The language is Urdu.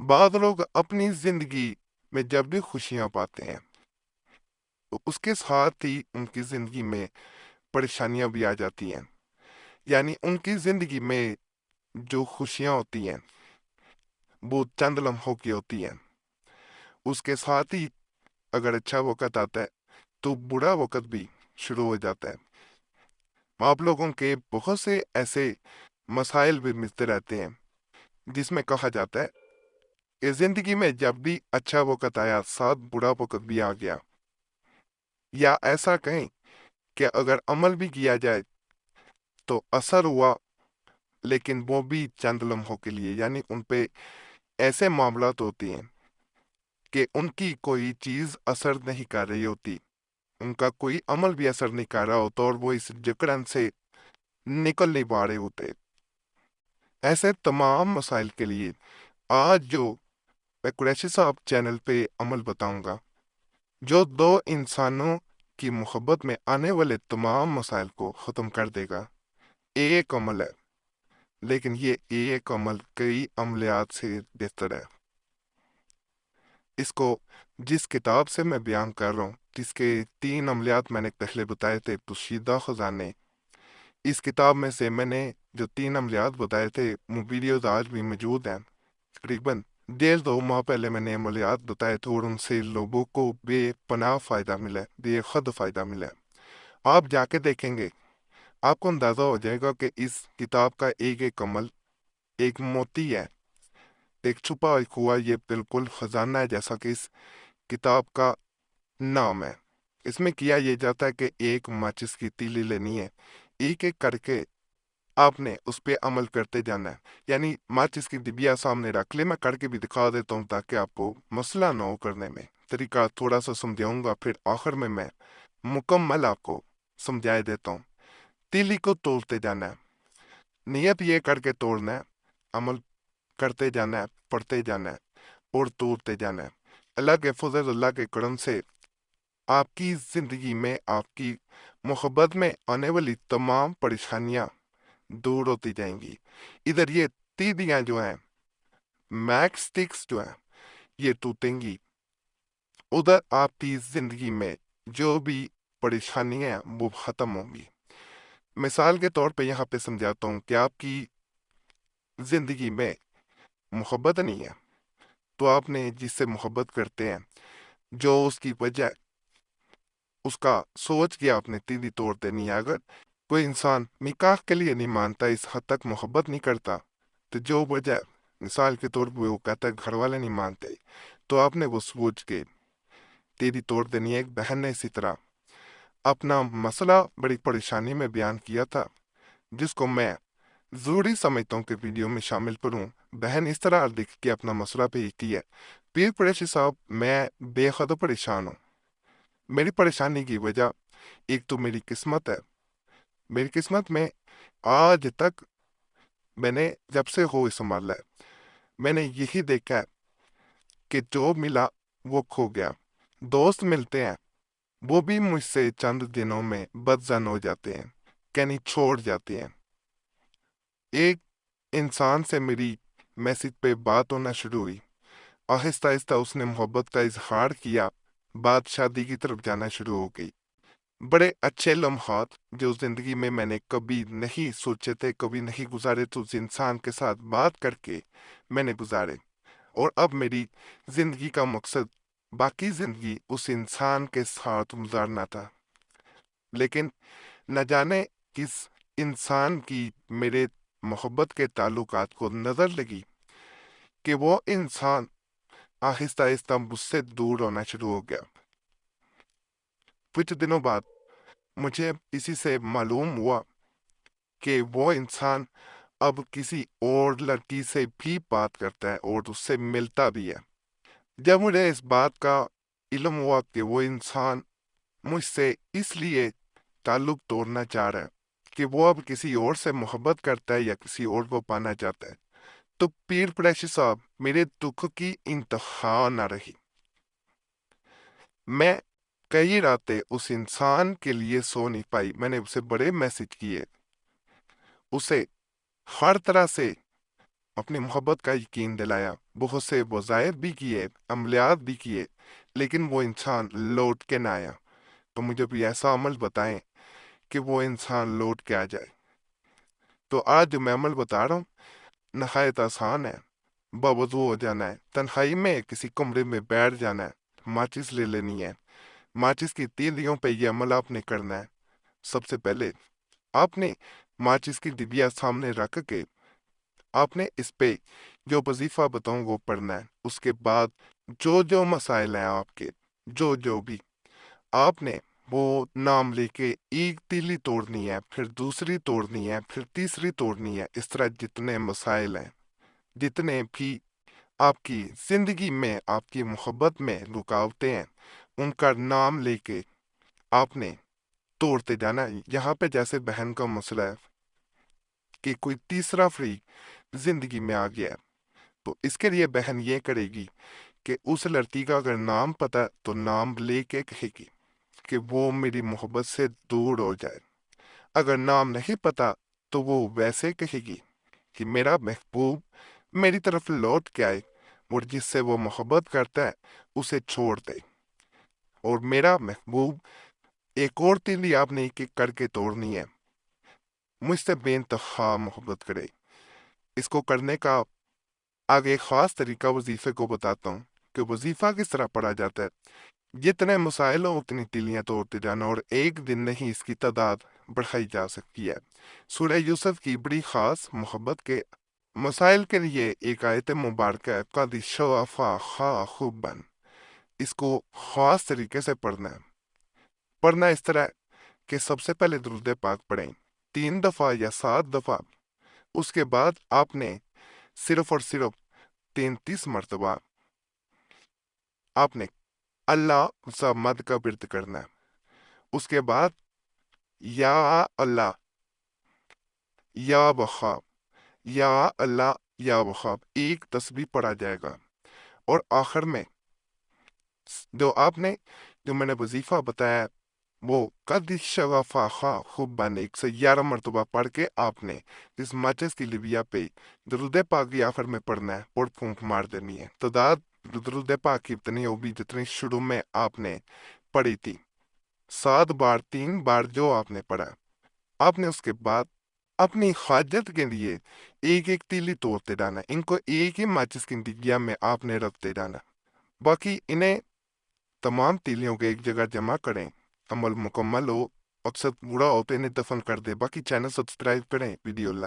بعض لوگ اپنی زندگی میں جب بھی خوشیاں پاتے ہیں تو اس کے ساتھ ہی ان کی زندگی میں پریشانیاں بھی آ جاتی ہیں۔ یعنی ان کی زندگی میں جو خوشیاں ہوتی ہیں وہ چند لمحوں کی ہوتی ہیں، اس کے ساتھ ہی اگر اچھا وقت آتا ہے تو برا وقت بھی شروع ہو جاتا ہے۔ آپ لوگوں کے بہت سے ایسے مسائل بھی ملتے رہتے ہیں جس میں کہا جاتا ہے کہ زندگی میں جب بھی اچھا وقت آیا ساتھ برا وقت بھی آ گیا، یا ایسا کہیں کہ اگر عمل بھی کیا جائے تو اثر ہوا لیکن وہ بھی چند لمحوں کے لیے، یعنی ان پہ ایسے معاملات ہوتی ہیں کہ ان کی کوئی چیز اثر نہیں کر رہی ہوتی، ان کا کوئی عمل بھی اثر نہیں کر رہا ہوتا اور وہ اس جکڑن سے نکل نہیں پا رہے ہوتے۔ ایسے تمام مسائل کے لیے آج جو میں قریشی صاحب چینل پہ عمل بتاؤں گا جو دو انسانوں کی محبت میں آنے والے تمام مسائل کو ختم کر دے گا، ایک عمل ہے، لیکن یہ ایک عمل کئی عملیات سے بہتر ہے۔ اس کو جس کتاب سے میں بیان کر رہا ہوں، جس کے 3 عملیات میں نے پہلے بتائے تھے پوشیدہ خزانے، اس کتاب میں سے میں نے جو 3 عملیات بتائے تھے وہ ویڈیوز آج بھی موجود ہیں۔ تقریباً 1.5 ماہ پہلے میں نے عملیات بتائے تھے اور ان سے لوگوں کو بے پناہ فائدہ ملا ہے، بے حد فائدہ ملا ہے۔ آپ جا کے دیکھیں گے، آپ کو اندازہ ہو جائے گا کہ اس کتاب کا ایک ایک عمل ایک موتی ہے، ایک چھپا ہوا یہ بالکل خزانہ ہے، جیسا کہ اس کتاب کا نام ہے۔ اس میں کیا یہ جاتا ہے کہ ایک ماچس کی تیلی لینی ہے، ایک ایک کر کے آپ نے اس پہ عمل کرتے جانا ہے۔ یعنی ماچس کی ڈبیا سامنے رکھ لے، میں کر کے بھی دکھا دیتا ہوں تاکہ آپ کو مسئلہ نہ ہو کرنے میں، طریقہ تھوڑا سا سمجھاؤں گا، پھر آخر میں مکمل آپ کو سمجھائے دیتا ہوں۔ تیلی کو توڑتے جانا ہے، نیت یہ کر کے توڑنا ہے، عمل کرتے جانا ہے، پڑھتے جانا ہے اور توڑتے جانا ہے۔ اللہ کے فضل، اللہ کے کرم سے آپ کی زندگی میں، آپ کی محبت میں آنے والی تمام پریشانیاں دور ہوتی جائیں گی۔ ادھر یہ تیلیاں جو ہیں، میکس سٹکس جو ہیں، یہ ٹوٹیں گی، ادھر آپ کی زندگی میں جو بھی پریشانیاں ہیں وہ ختم ہوں گی۔ مثال کے طور پہ یہاں پہ سمجھاتا ہوں کہ آپ کی زندگی میں محبت نہیں ہے تو آپ نے جس سے محبت کرتے ہیں، جو اس کی وجہ اس کا سوچ کے آپ نے تیلی توڑ دینی ہے۔ اگر کوئی انسان نکاح کے لیے نہیں مانتا، اس حد تک محبت نہیں کرتا، تو جو وجہ مثال کے طور پہ وہ کہتا ہے گھر والے نہیں مانتے، تو آپ نے وہ سوچ کے تیلی توڑ دینی ہے۔ ایک بہن نے اسی طرح اپنا مسئلہ بڑی پریشانی میں بیان کیا تھا، جس کو میں ضروری سمجھتا ہوں کہ ویڈیو میں شامل کروں۔ بہن اس طرح لکھ کے اپنا مسئلہ بھیجتی ہے: پیر قریشی صاحب، میں بے حد پریشان ہوں۔ میری پریشانی کی وجہ ایک تو میری قسمت ہے۔ میری قسمت میں آج تک میں نے جب سے ہوش سنبھالا ہے، میں نے یہی دیکھا ہے کہ جو ملا وہ کھو گیا۔ دوست ملتے ہیں، وہ بھی مجھ سے چند دنوں میں بدظن ہو جاتے ہیں، کہیں چھوڑ جاتے ہیں۔ ایک انسان سے میری میسج پہ بات ہونا شروع ہوئی، آہستہ آہستہ اس نے محبت کا اظہار کیا، بات شادی کی طرف جانا شروع ہو گئی۔ بڑے اچھے لمحات جو زندگی میں نے کبھی نہیں سوچے تھے، کبھی نہیں گزارے، تو اس انسان کے ساتھ بات کر کے میں نے گزارے، اور اب میری زندگی کا مقصد باقی زندگی اس انسان کے ساتھ گزارنا تھا۔ لیکن نہ جانے کس انسان کی میرے محبت کے تعلقات کو نظر لگی کہ وہ انسان آہستہ آہستہ مجھ سے دور ہونا شروع ہو گیا۔ کچھ دنوں بعد مجھے اسی سے معلوم ہوا کہ وہ انسان اب کسی اور لڑکی سے بھی بات کرتا ہے اور اس سے ملتا بھی ہے۔ جب مجھے اس بات کا علم ہوا کہ وہ انسان مجھ سے اس لیے تعلق توڑنا چاہ رہا ہے کہ وہ اب کسی اور سے محبت کرتا ہے یا کسی اور کو پانا چاہتا ہے، تو پیر قریشی صاحب میرے دکھ کی انتہا نہ رہی۔ میں کئی راتیں اس انسان کے لیے سو نہیں پائی، میں نے اسے بڑے میسج کیے، اسے ہر طرح سے اپنی محبت کا یقین دلایا، بہت سے وظائف بھی کیے، عملیات بھی کیے، لیکن وہ انسان لوٹ کے نہ آیا۔ تو مجھے بھی ایسا عمل بتائیں کہ وہ انسان لوٹ کے آ جائے۔ تو آج جو میں عمل بتا رہا ہوں نہایت آسان ہے۔ باوضو ہو جانا ہے، تنہائی میں کسی کمرے میں بیٹھ جانا ہے، ماچس لے لینی ہے، ماچس کی تیلیوں پہ یہ عمل آپ نے کرنا ہے۔ سب سے پہلے آپ نے ماچس کی ڈبیا سامنے رکھ کے آپ نے اس پہ جو وظیفہ بتاؤں وہ پڑھنا ہے۔ اس کے بعد جو مسائل ہیں آپ کے، جو بھی آپ نے وہ نام لے کے ایک تیلی توڑنی ہے، پھر دوسری توڑنی ہے، پھر تیسری توڑنی ہے۔ اس طرح جتنے مسائل ہیں، جتنے بھی آپ کی زندگی میں، آپ کی محبت میں رکاوٹیں ہیں، ان کا نام لے کے آپ نے توڑتے جانا ہے۔ یہاں پہ جیسے بہن کا مسئلہ ہے کہ کوئی تیسرا فریق زندگی میں آ گیا ہے، تو اس کے لیے بہن یہ کرے گی کہ اس لڑکی کا اگر نام پتہ ہے تو نام لے کے کہے گی کہ وہ میری محبت سے دور ہو جائے۔ اگر نام نہیں پتہ تو وہ ویسے کہے گی کہ میرا محبوب میری طرف لوٹ کے آئے اور جس سے وہ محبت کرتا ہے اسے چھوڑ دے، اور میرا محبوب ایک اور تیلی آپ نے ایک ایک کر کے توڑنی ہے، مجھ سے بے انتہا محبت کرے۔ اس کو کرنے کا آگے ایک خاص طریقہ وظیفے کو بتاتا ہوں کہ وظیفہ کس طرح پڑھا جاتا ہے۔ جتنے مسائل ہوں اتنی تیلیاں توڑتے جانا، اور ایک دن نہیں اس کی تعداد بڑھائی جا سکتی ہے۔ سورہ یوسف کی بڑی خاص محبت کے مسائل کے لیے ایک آیت مبارکہ ہے، قَدْ شَغَفَهَا حُبًّا۔ اس کو خاص طریقے سے پڑھنا ہے۔ پڑھنا اس طرح کہ سب سے پہلے درود پاک پڑھیں 3 دفعہ یا 7 دفعہ، اس کے بعد آپ نے صرف اور صرف 33 مرتبہ آپ نے اللہ صمد کا ورد کرنا ہے۔ اس کے بعد یا اللہ، یا وہاب، یا اللہ، یا وہاب ایک تسبیح پڑھا جائے گا، اور آخر میں جو میں نے وظیفہ بتایا ہے، وہ قد شغفہا حبًا 111 مرتبہ پڑھ کے آپ نے اس ماچس کی لبیا پہ درود پاک کی آخر میں پڑھنا ہے اور پھونک مار دینی ہے۔ تعداد درود پاک کی اتنی ہوگی جتنی شروع میں آپ نے پڑھی تھی، 7 بار 3 بار جو آپ نے پڑھا۔ آپ نے اس کے بعد اپنی حاجت کے لیے ایک ایک تیلی توڑتے جانا، ان کو ایک ہی ماچس کی ڈبیا میں آپ نے رکھتے جانا، باقی انہیں تمام تیلیوں کے ایک جگہ جمع کریں، عمل مکمل ہو، مقصد پورا ہو تو انہیں دفن کر دیں۔ باقی چینل سبسکرائب کریں، ویڈیو لائک